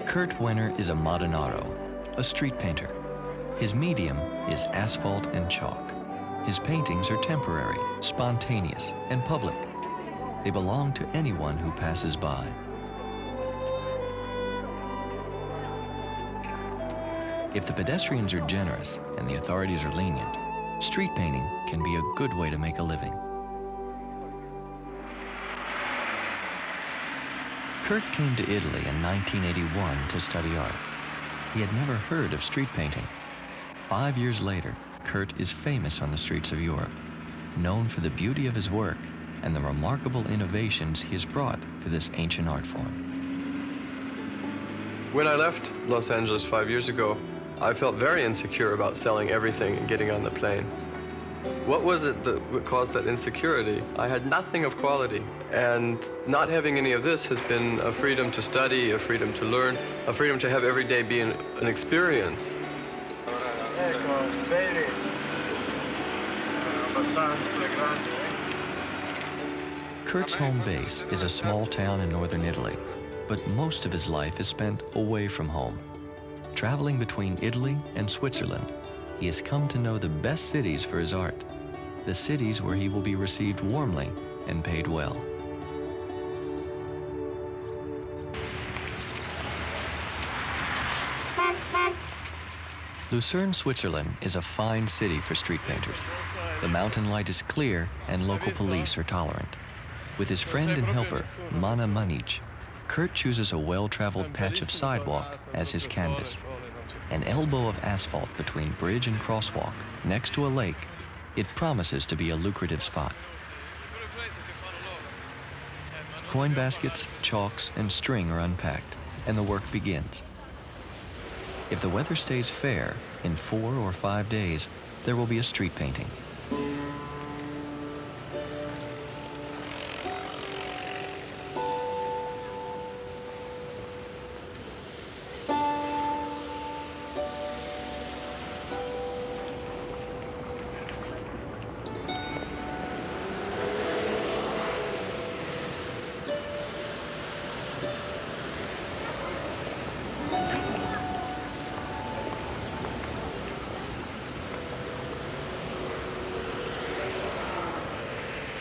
Kurt Wenner is a Modenaro, a street painter. His medium is asphalt and chalk. His paintings are temporary, spontaneous, and public. They belong to anyone who passes by. If the pedestrians are generous and the authorities are lenient, street painting can be a good way to make a living. Kurt came to Italy in 1981 to study art. He had never heard of street painting. 5 years later, Kurt is famous on the streets of Europe, known for the beauty of his work and the remarkable innovations he has brought to this ancient art form. When I left Los Angeles 5 years ago, I felt very insecure about selling everything and getting on the plane. What was it that caused that insecurity? I had nothing of quality, and not having any of this has been a freedom to study, a freedom to learn, a freedom to have every day be an experience. Kurt's home base is a small town in northern Italy, but most of his life is spent away from home. Traveling between Italy and Switzerland, he has come to know the best cities for his art, the cities where he will be received warmly and paid well. Lucerne, Switzerland is a fine city for street painters. The mountain light is clear and local police are tolerant. With his friend and helper, Mana Manic, Kurt chooses a well-traveled patch of sidewalk as his canvas. An elbow of asphalt between bridge and crosswalk, next to a lake, it promises to be a lucrative spot. Coin baskets, chalks, and string are unpacked, and the work begins. If the weather stays fair, in 4 or 5 days, there will be a street painting.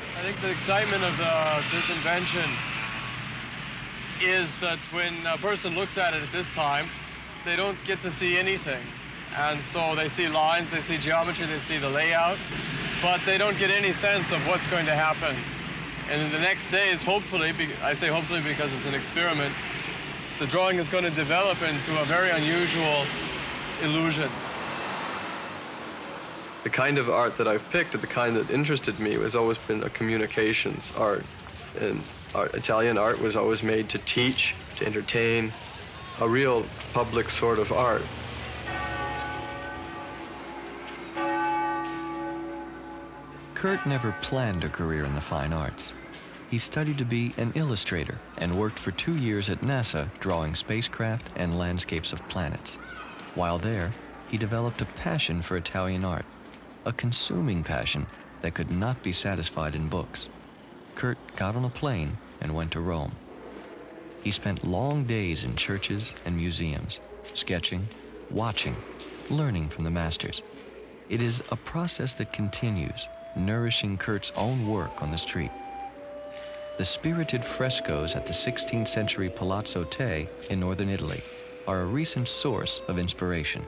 I think the excitement of this invention is that when a person looks at it at this time, they don't get to see anything. And so they see lines, they see geometry, they see the layout, but they don't get any sense of what's going to happen. And in the next days, hopefully, I say hopefully because it's an experiment, the drawing is going to develop into a very unusual illusion. The kind of art that I've picked, or the kind that interested me, has always been a communications art. And Italian art was always made to teach, to entertain, a real public sort of art. Kurt never planned a career in the fine arts. He studied to be an illustrator and worked for 2 years at NASA drawing spacecraft and landscapes of planets. While there, he developed a passion for Italian art, a consuming passion that could not be satisfied in books. Kurt got on a plane and went to Rome. He spent long days in churches and museums, sketching, watching, learning from the masters. It is a process that continues, nourishing Kurt's own work on the street. The spirited frescoes at the 16th century Palazzo Te in northern Italy are a recent source of inspiration.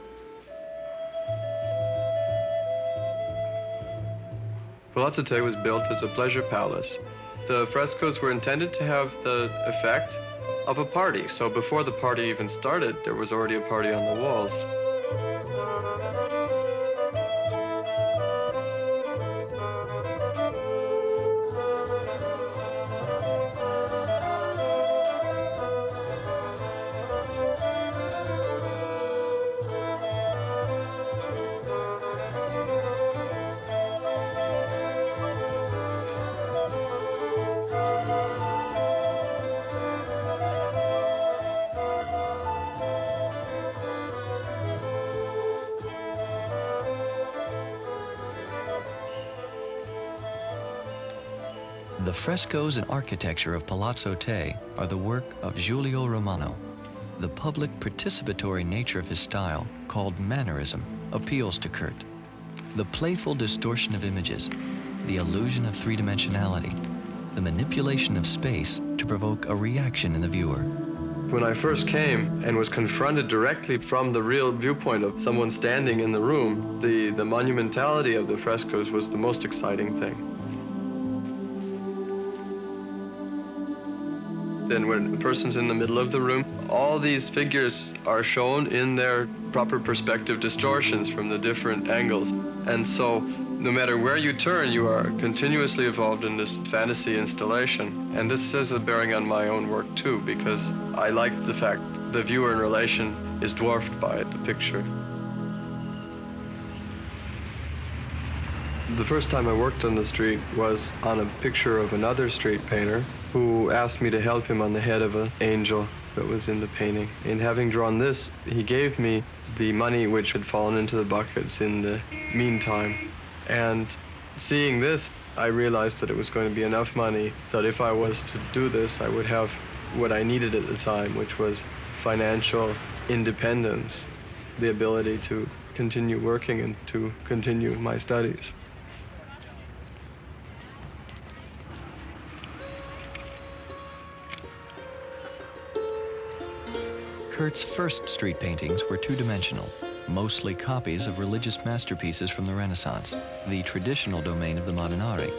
Palazzo Te was built as a pleasure palace. The frescoes were intended to have the effect of a party, so before the party even started, there was already a party on the walls. The frescoes and architecture of Palazzo Te are the work of Giulio Romano. The public participatory nature of his style, called mannerism, appeals to Kurt. The playful distortion of images, the illusion of three-dimensionality, the manipulation of space to provoke a reaction in the viewer. When I first came and was confronted directly from the real viewpoint of someone standing in the room, the monumentality of the frescoes was the most exciting thing. Then when a person's in the middle of the room, all these figures are shown in their proper perspective distortions from the different angles. And so no matter where you turn, you are continuously involved in this fantasy installation. And this has a bearing on my own work too, because I like the fact the viewer in relation is dwarfed by the picture. The first time I worked on the street was on a picture of another street painter who asked me to help him on the head of an angel that was in the painting. And having drawn this, he gave me the money which had fallen into the buckets in the meantime. And seeing this, I realized that it was going to be enough money that if I was to do this, I would have what I needed at the time, which was financial independence, the ability to continue working and to continue my studies. Kurt's first street paintings were two-dimensional, mostly copies of religious masterpieces from the Renaissance, the traditional domain of the Modernato.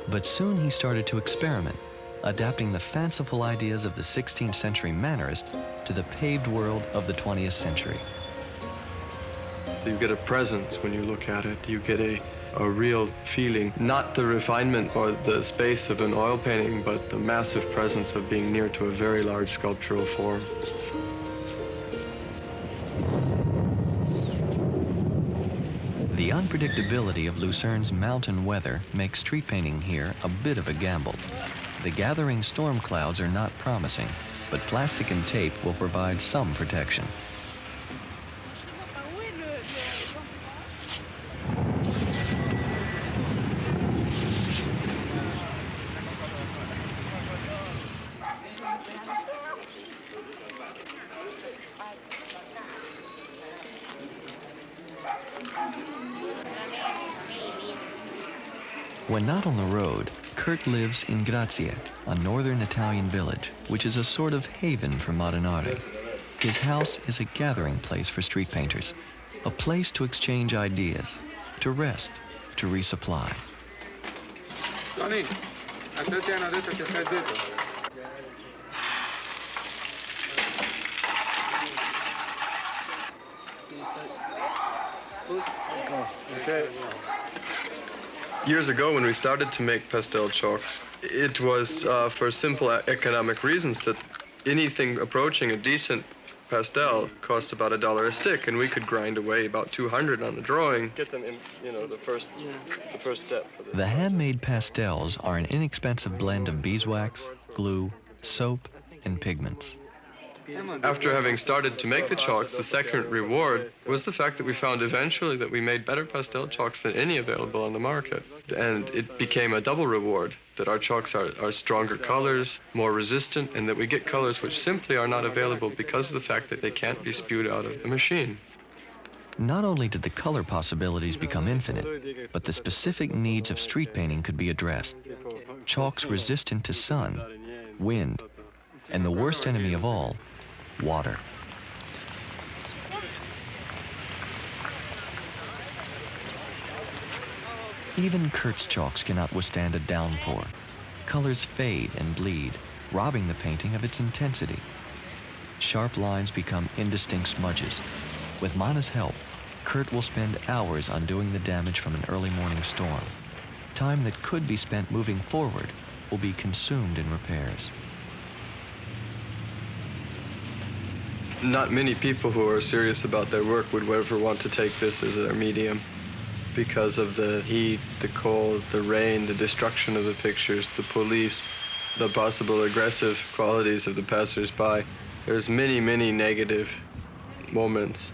But soon he started to experiment, adapting the fanciful ideas of the 16th century Mannerists to the paved world of the 20th century. You get a presence when you look at it. You get a real feeling, not the refinement or the space of an oil painting, but the massive presence of being near to a very large sculptural form. The unpredictability of Lucerne's mountain weather makes street painting here a bit of a gamble. The gathering storm clouds are not promising, but plastic and tape will provide some protection. When not on the road, Kurt lives in Grazia, a northern Italian village, which is a sort of haven for modern art. His house is a gathering place for street painters, a place to exchange ideas, to rest, to resupply. Tony, attenzione adesso che stai dentro. Okay. Years ago, when we started to make pastel chalks, it was for simple economic reasons that anything approaching a decent pastel cost about $1 a stick, and we could grind away about 200 on a drawing. Get them in, the first step. For this. The handmade pastels are an inexpensive blend of beeswax, glue, soap, and pigments. After having started to make the chalks, the second reward was the fact that we found eventually that we made better pastel chalks than any available on the market. And it became a double reward, that our chalks are stronger colors, more resistant, and that we get colors which simply are not available because of the fact that they can't be spewed out of the machine. Not only did the color possibilities become infinite, but the specific needs of street painting could be addressed. Chalks resistant to sun, wind, and the worst enemy of all, water. Even Kurt's chalks cannot withstand a downpour. Colors fade and bleed, robbing the painting of its intensity. Sharp lines become indistinct smudges. With Mana's help, Kurt will spend hours undoing the damage from an early morning storm. Time that could be spent moving forward will be consumed in repairs. Not many people who are serious about their work would ever want to take this as their medium because of the heat, the cold, the rain, the destruction of the pictures, the police, the possible aggressive qualities of the passers-by. There's many, many negative moments.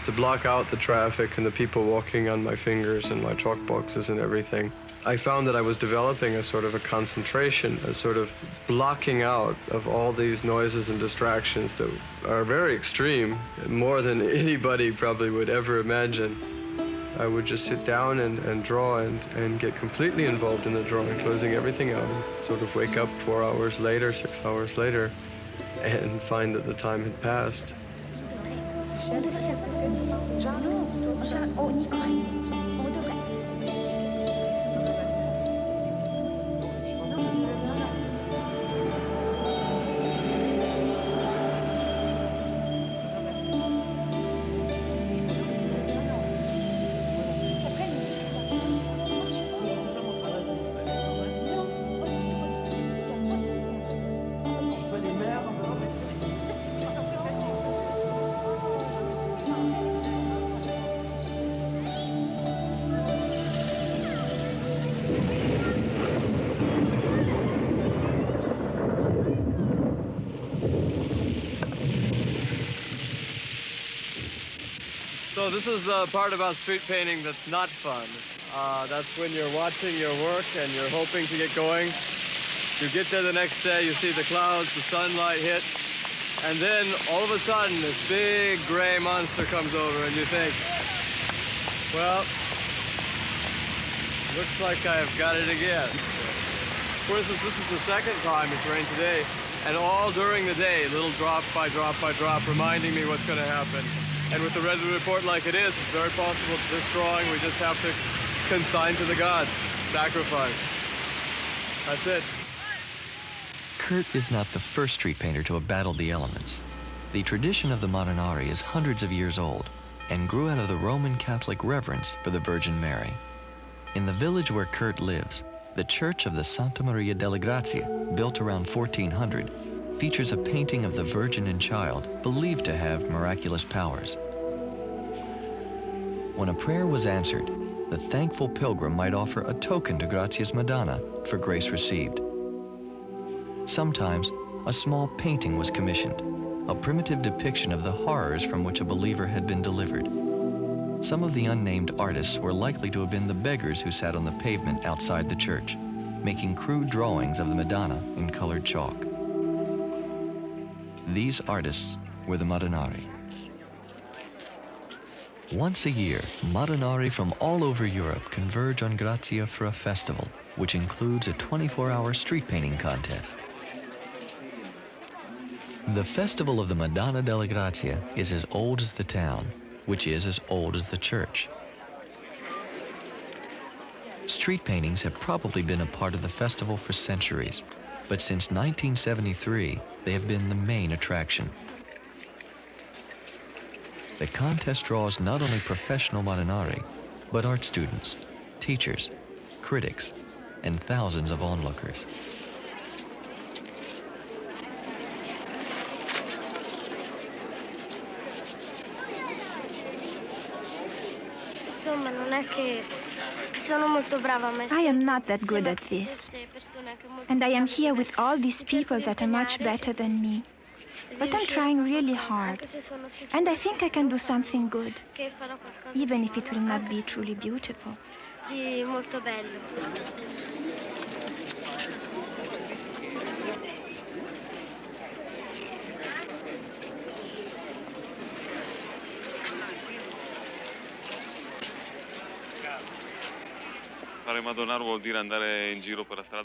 to block out the traffic and the people walking on my fingers and my chalk boxes and everything. I found that I was developing a sort of a concentration, a sort of blocking out of all these noises and distractions that are very extreme, more than anybody probably would ever imagine. I would just sit down and draw and get completely involved in the drawing, closing everything out, and sort of wake up 4 hours later, 6 hours later, and find that the time had passed. So this is the part about street painting that's not fun. That's when you're watching your work and you're hoping to get going. You get there the next day, you see the clouds, the sunlight hit, and then all of a sudden this big gray monster comes over and you think, well, looks like I've got it again. For instance, this is the second time it's rained today, and all during the day, little drop by drop by drop, reminding me what's going to happen. And with the weather report like it is, it's very possible that this drawing we just have to consign to the gods, sacrifice. That's it. Kurt is not the first street painter to have battled the elements. The tradition of the Molinari is hundreds of years old and grew out of the Roman Catholic reverence for the Virgin Mary. In the village where Kurt lives, the Church of the Santa Maria delle Grazie, built around 1400, features a painting of the Virgin and Child believed to have miraculous powers. When a prayer was answered, the thankful pilgrim might offer a token to Grazia's Madonna for grace received. Sometimes, a small painting was commissioned, a primitive depiction of the horrors from which a believer had been delivered. Some of the unnamed artists were likely to have been the beggars who sat on the pavement outside the church, making crude drawings of the Madonna in colored chalk. These artists were the Molinari. Once a year, Molinari from all over Europe converge on Grazia for a festival, which includes a 24-hour street painting contest. The Festival of the Madonna della Grazia is as old as the town, which is as old as the church. Street paintings have probably been a part of the festival for centuries, but since 1973, they have been the main attraction. The contest draws not only professional Molinari, but art students, teachers, critics, and thousands of onlookers. I am not that good at this, and I am here with all these people that are much better than me. But I'm trying really hard, and I think I can do something good, even if it will not be truly beautiful.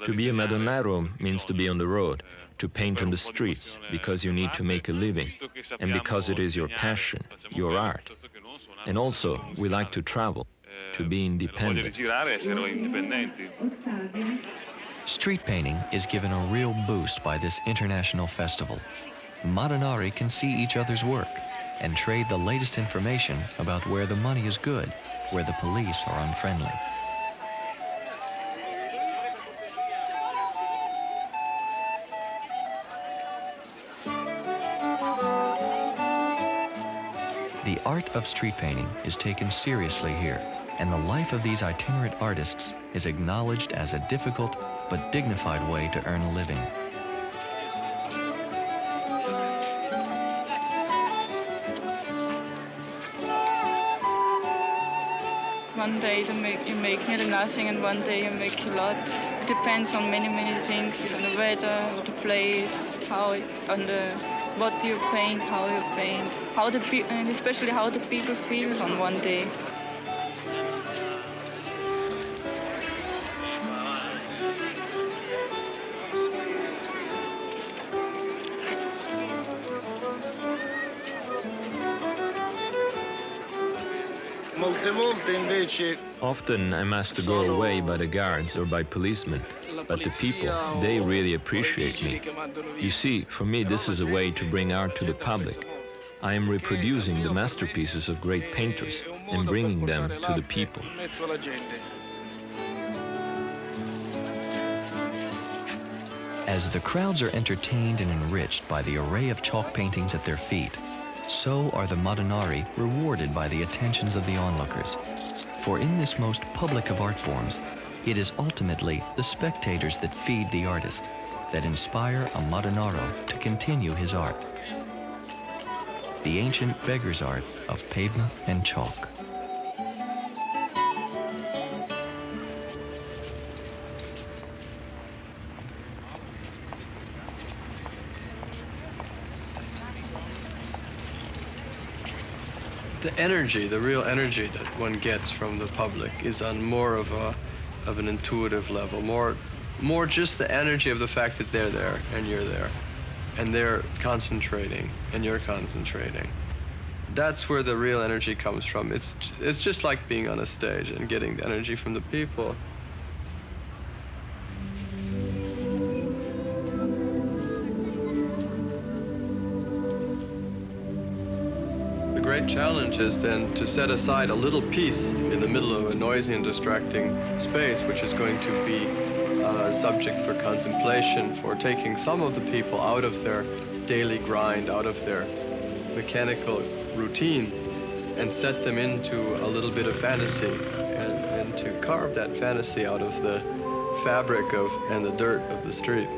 To be a Madonnaro means to be on the road, to paint on the streets, because you need to make a living, and because it is your passion, your art. And also, we like to travel, to be independent. Street painting is given a real boost by this international festival. Molinari can see each other's work and trade the latest information about where the money is good, where the police are unfriendly. The art of street painting is taken seriously here, and the life of these itinerant artists is acknowledged as a difficult but dignified way to earn a living. One day you make nearly nothing, and one day you make a lot. It depends on many things, on the weather, the place, what you paint, how you paint, and especially how the people feel on one day. Often I'm asked to go away by the guards or by policemen, but the people, they really appreciate me. You see, for me this is a way to bring art to the public. I am reproducing the masterpieces of great painters and bringing them to the people. As the crowds are entertained and enriched by the array of chalk paintings at their feet, so are the Modenari rewarded by the attentions of the onlookers. For in this most public of art forms, it is ultimately the spectators that feed the artist, that inspire a Modenaro to continue his art. The ancient beggar's art of pavement and chalk. The energy, the real energy that one gets from the public is on more of an intuitive level, more just the energy of the fact that they're there and you're there, and they're concentrating and you're concentrating. That's where the real energy comes from. It's just like being on a stage and getting the energy from the people. The great challenge is then to set aside a little piece in the middle of a noisy and distracting space, which is going to be a subject for contemplation, for taking some of the people out of their daily grind, out of their mechanical routine, and set them into a little bit of fantasy, and to carve that fantasy out of the fabric and the dirt of the street.